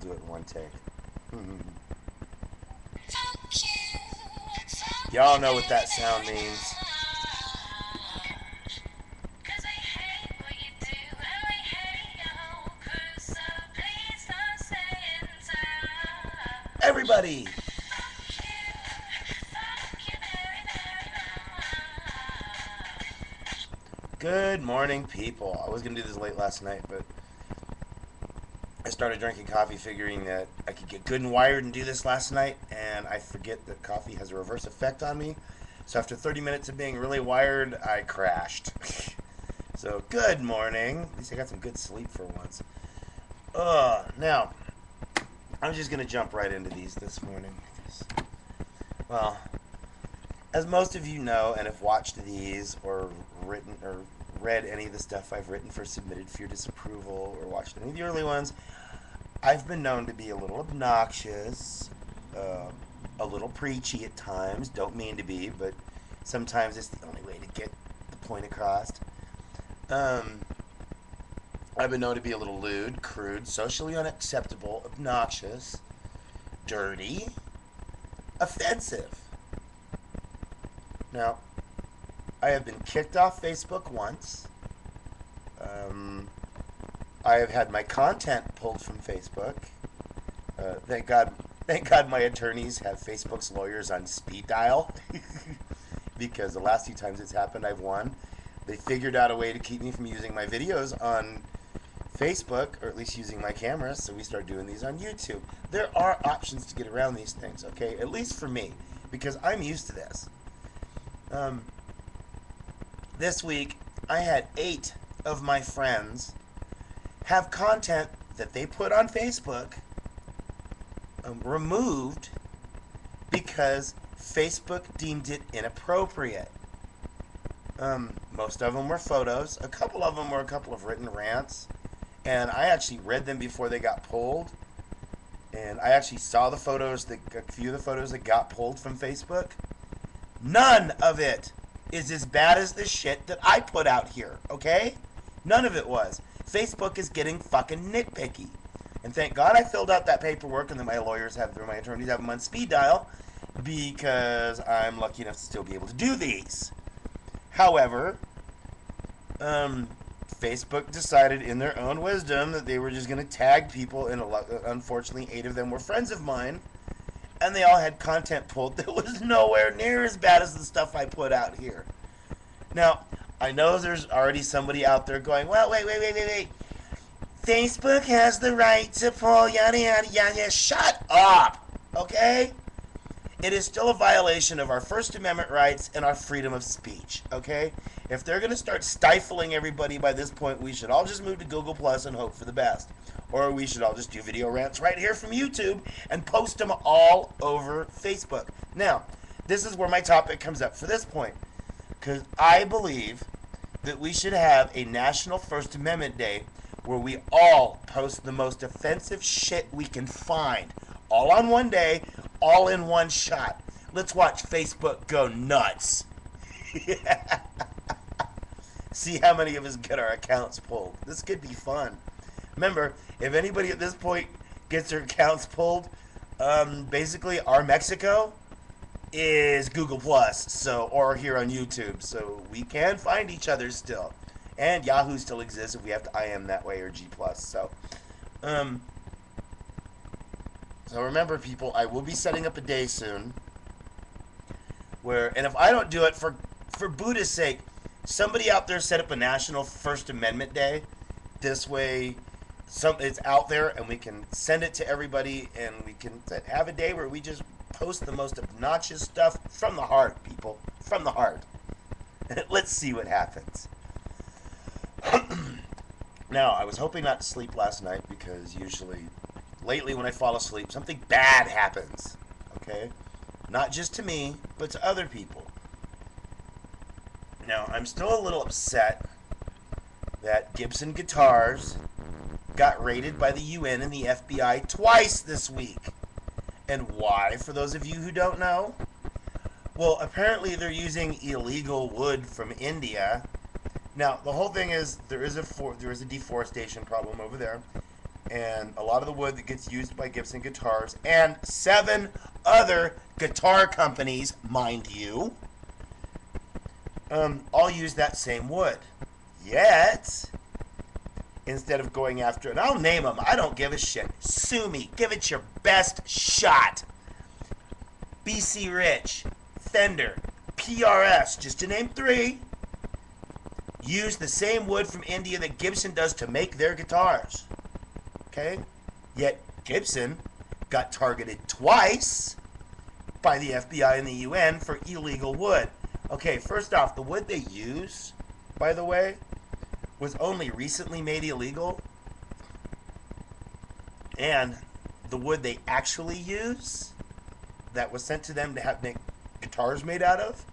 do it in one take. Y'all know what that sound means. Everybody! Good morning, people. I was going to do this late last night, but I started drinking coffee figuring that I could get good and wired and do this last night, and I forget that coffee has a reverse effect on me. So after 30 minutes of being really wired, I crashed. So, good morning. At least I got some good sleep for once. Now, I'm just going to jump right into these this morning. Well, as most of you know and have watched these or written or read any of the stuff I've written for Submitted for Your Disapproval or watched any of the early ones, I've been known to be a little obnoxious, a little preachy at times. Don't mean to be, but sometimes it's the only way to get the point across. I've been known to be a little lewd, crude, socially unacceptable, obnoxious, dirty, offensive. Now, I have been kicked off Facebook once. I have had my content pulled from Facebook. Thank God my attorneys have Facebook's lawyers on speed dial. Because the last few times it's happened, I've won. They figured out a way to keep me from using my videos on Facebook, or at least using my camera, so we start doing these on YouTube. There are options to get around these things, okay? At least for me, because I'm used to this. This week, I had 8 of my friends have content that they put on Facebook removed because Facebook deemed it inappropriate. Most of them were photos. A couple of them were a couple of written rants. And I actually read them before they got pulled. And I actually saw the photos, a few of the photos that got pulled from Facebook. None of it is as bad as the shit that I put out here, okay? None of it was. Facebook is getting fucking nitpicky. And thank God I filled out that paperwork and then my attorneys have them on speed dial because I'm lucky enough to still be able to do these. However, Facebook decided in their own wisdom that they were just going to tag people, and unfortunately 8 of them were friends of mine, and they all had content pulled that was nowhere near as bad as the stuff I put out here. Now, I know there's already somebody out there going, well, wait. Facebook has the right to pull yada yada yada. Shut up, okay? It is still a violation of our First Amendment rights and our freedom of speech, okay? If they're going to start stifling everybody by this point, we should all just move to Google Plus and hope for the best. Or we should all just do video rants right here from YouTube and post them all over Facebook. Now, this is where my topic comes up for this point. Because I believe that we should have a National First Amendment Day where we all post the most offensive shit we can find. All on one day, all in one shot. Let's watch Facebook go nuts. See how many of us get our accounts pulled. This could be fun. Remember, if anybody at this point gets their accounts pulled, basically our Mexico is Google Plus, or here on YouTube, so we can find each other still. And Yahoo still exists if we have to IM that way, or G Plus. So remember, people, I will be setting up a day soon where, and if I don't do it, for Buddha's sake, somebody out there set up a National First Amendment Day. This way, it's out there, and we can send it to everybody, and we can have a day where we just post the most obnoxious stuff from the heart, people. From the heart. Let's see what happens. Now, I was hoping not to sleep last night because usually, lately when I fall asleep, something bad happens. Okay? Not just to me, but to other people. Now, I'm still a little upset that Gibson guitars got raided by the UN and the FBI twice this week. And why, for those of you who don't know? Well, apparently they're using illegal wood from India. Now, the whole thing is there is a deforestation problem over there. and a lot of the wood that gets used by Gibson guitars and 7 other guitar companies, mind you, all use that same wood. Yet, instead of going after it, I'll name them. I don't give a shit. Sue me. Give it your best shot. BC Rich, Fender, PRS, just to name 3, use the same wood from India that Gibson does to make their guitars. Okay? Yet Gibson got targeted twice by the FBI and the UN for illegal wood. Okay, first off, the wood they use, by the way, was only recently made illegal. And the wood they actually use, that was sent to them to make guitars made out of,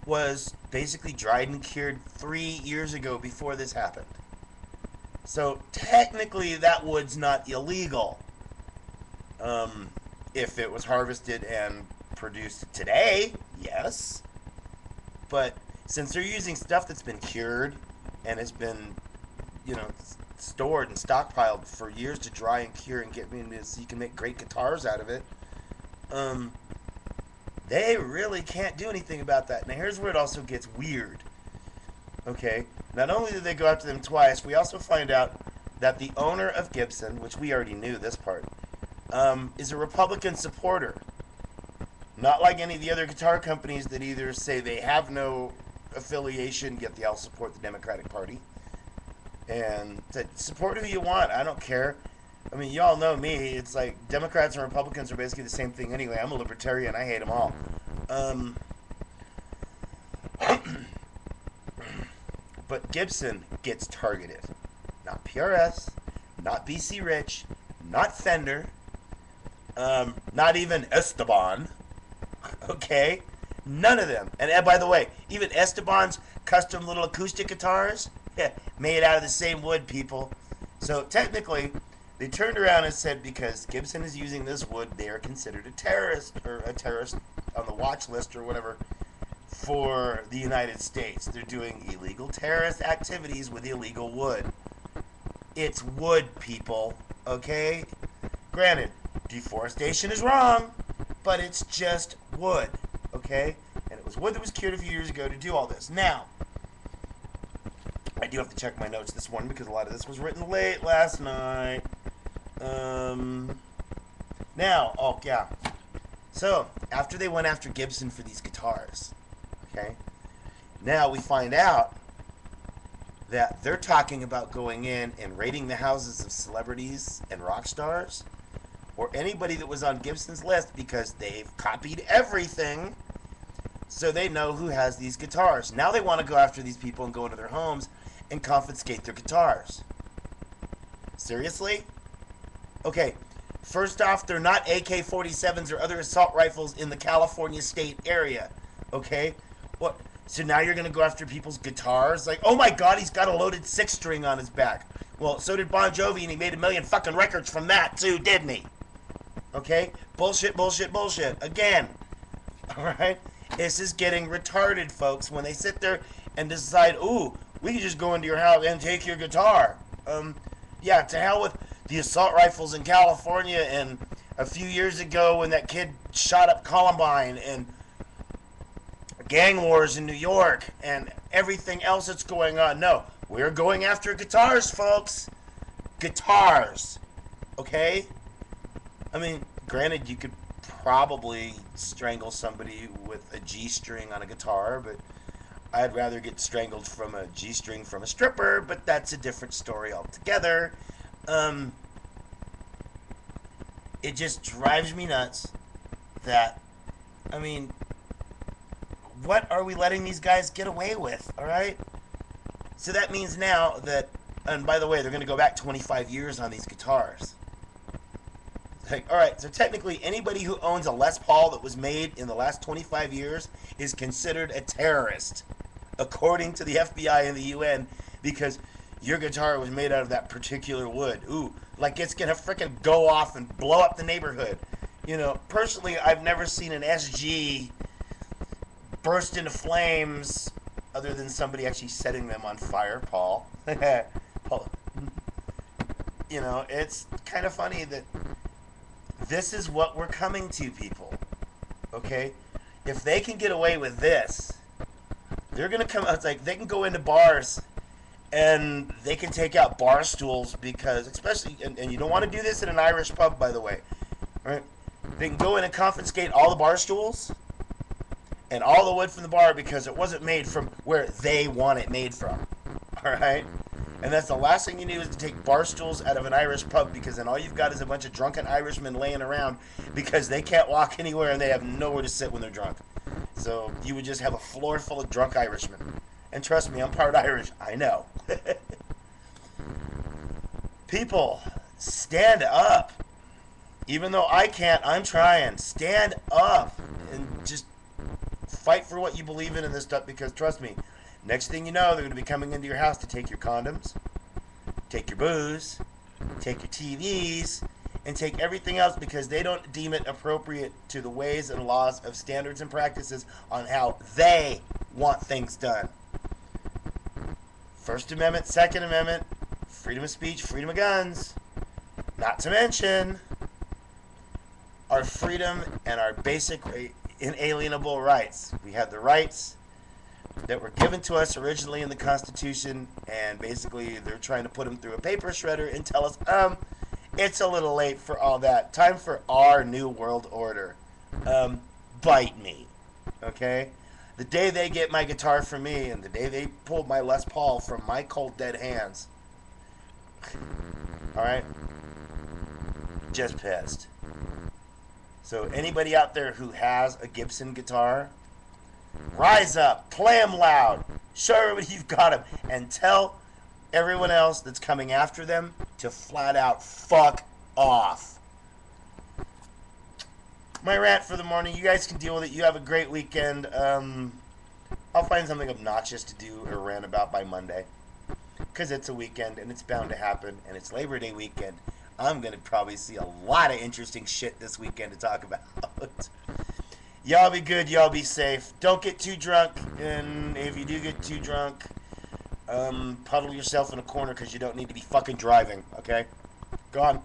was basically dried and cured 3 years ago before this happened. So technically that wood's not illegal. If it was harvested and produced today, yes. But since they're using stuff that's been cured and has been, stored and stockpiled for years to dry and cure and get into, so you can make great guitars out of it, they really can't do anything about that. Now here's where it also gets weird. Okay, not only did they go after them twice, we also find out that the owner of Gibson, which we already knew this part, is a Republican supporter. Not like any of the other guitar companies that either say they have no affiliation, yet they all support the Democratic Party. And support who you want, I don't care. I mean, y'all know me. It's like Democrats and Republicans are basically the same thing anyway. I'm a libertarian. I hate them all. But Gibson gets targeted. Not PRS, not BC Rich, not Fender, not even Esteban. Okay? None of them. And by the way, even Esteban's custom little acoustic guitars, made out of the same wood, people. So technically, they turned around and said because Gibson is using this wood, they are considered a terrorist, or a terrorist on the watch list or whatever for the United States. They're doing illegal terrorist activities with illegal wood. It's wood, people, okay? Granted, deforestation is wrong, but it's just wood, okay? And it was wood that was cured a few years ago to do all this. Now, I do have to check my notes this morning because a lot of this was written late last night. So, after they went after Gibson for these guitars, okay, now we find out that they're talking about going in and raiding the houses of celebrities and rock stars or anybody that was on Gibson's list because they've copied everything so they know who has these guitars. Now they want to go after these people and go into their homes and confiscate their guitars. Seriously? Okay, first off, they're not AK-47s or other assault rifles in the California state area. Okay? What? So now you're going to go after people's guitars? Like, oh my god, he's got a loaded 6-string on his back. Well, so did Bon Jovi, and he made 1 million fucking records from that too, didn't he? Okay? Bullshit, bullshit, bullshit. Again. Alright? This is getting retarded, folks, when they sit there and decide, ooh, we can just go into your house and take your guitar. Yeah, to hell with the assault rifles in California and a few years ago when that kid shot up Columbine and gang wars in New York and everything else that's going on. No, we're going after guitars, folks. Guitars. Okay? I mean, granted, you could probably strangle somebody with a G-string on a guitar, but I'd rather get strangled from a G-string from a stripper, but that's a different story altogether. It just drives me nuts that, I mean, what are we letting these guys get away with, alright? So that means now that, and by the way, they're going to go back 25 years on these guitars. Like, alright, so technically anybody who owns a Les Paul that was made in the last 25 years is considered a terrorist, according to the FBI and the UN, because your guitar was made out of that particular wood. Ooh, like it's gonna frickin' go off and blow up the neighborhood. You know, personally, I've never seen an SG burst into flames other than somebody actually setting them on fire, Paul. Paul. You know, it's kind of funny that this is what we're coming to, people. Okay? If they can get away with this, they're going to come out. It's like they can go into bars and they can take out bar stools because, especially, and you don't want to do this in an Irish pub, by the way. Right? They can go in and confiscate all the bar stools and all the wood from the bar because it wasn't made from where they want it made from. All right? And that's the last thing you do is to take bar stools out of an Irish pub because then all you've got is a bunch of drunken Irishmen laying around because they can't walk anywhere and they have nowhere to sit when they're drunk. So you would just have a floor full of drunk Irishmen. And trust me, I'm part Irish. I know. People, stand up. Even though I can't, I'm trying. Stand up and just fight for what you believe in this stuff because trust me, next thing you know, they're going to be coming into your house to take your condoms, take your booze, take your TVs, and take everything else because they don't deem it appropriate to the ways and laws of standards and practices on how they want things done. First Amendment, Second Amendment, freedom of speech, freedom of guns, not to mention our freedom and our basic inalienable rights. We have the rights that were given to us originally in the Constitution, and basically they're trying to put them through a paper shredder and tell us, it's a little late for all that. Time for our new world order. Bite me. Okay? The day they get my guitar from me and the day they pulled my Les Paul from my cold dead hands. Alright? Just pissed. So anybody out there who has a Gibson guitar, rise up, play them loud, show everybody you've got them, and tell everyone else that's coming after them to flat out fuck off. My rant for the morning. You guys can deal with it. You have a great weekend. I'll find something obnoxious to do or rant about by Monday. Because it's a weekend and it's bound to happen. And it's Labor Day weekend. I'm going to probably see a lot of interesting shit this weekend to talk about. Y'all be good. Y'all be safe. Don't get too drunk. And if you do get too drunk, puddle yourself in a corner because you don't need to be fucking driving. Okay? Go on.